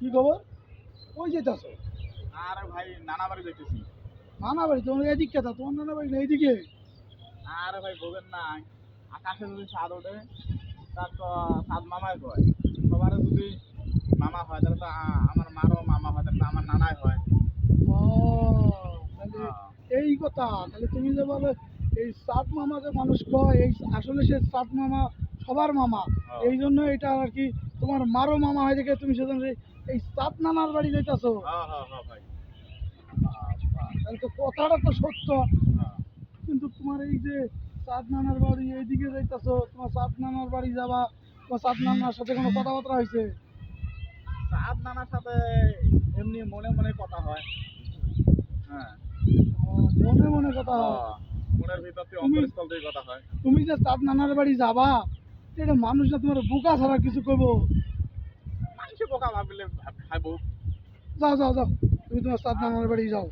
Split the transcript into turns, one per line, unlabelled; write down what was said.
কি খবর? কই যেতেছো?
আরে ভাই নানা বাড়ি যাইতেছি।
নানা বাড়ি? তোমার এদিক কেতা? তোমার নানা বাড়ি না এইদিকে?
আরে ভাই বোঝেন না, আকাশে যদি চাঁদ ওঠে তার তো চাঁদ মামাই হয়। সবারও যদি মামা হয় তাহলে তো আমার মারও মামা হয়, তাহলে তো আমার নানাই হয়।
ও, তাহলে
হ্যাঁ,
এই কথা। তাহলে তুমি যে বলে এই সাত মামা যে মানুষ কয়, এই আসলে সে সাত মামা সবার মামা।
হ্যাঁ,
এই জন্য এটা আর কি তোমার মারো মামা হয় দেখে তুমি সেজন্য এই সাত নানার বাড়ি যাইতাছো।
হ্যাঁ, হ্যাঁ, হ্যাঁ ভাই।
তাহলে তো কথাটা তো সত্য।
হ্যাঁ,
কিন্তু তোমার এই যে সাত নানার বাড়ি এইদিকে যাইতাছো, তোমার সাত নানার বাড়ি যাবা, তোমার সাত নানার সাথে কোনো কথাবার্তা হয়েছে?
চাঁদ নানার সাথে এমনি মনে মনে কথা হয়। হ্যাঁ,
মনে মনে কথা হয়?
হ্যাঁ, মনের ভিতর থেকে
তুমি
অন্তরস্থল থেকে কথা হয়।
তুমি যে সাত নানার বাড়ি যাবা, এটা মানুষ না তোমার বোকা ছাড়া কিছু করবো?
মানুষে বোকা ভাবলে খাইবো।
যাও যাও যাও, তুমি তোমার সাত নানার বাড়ি যাও।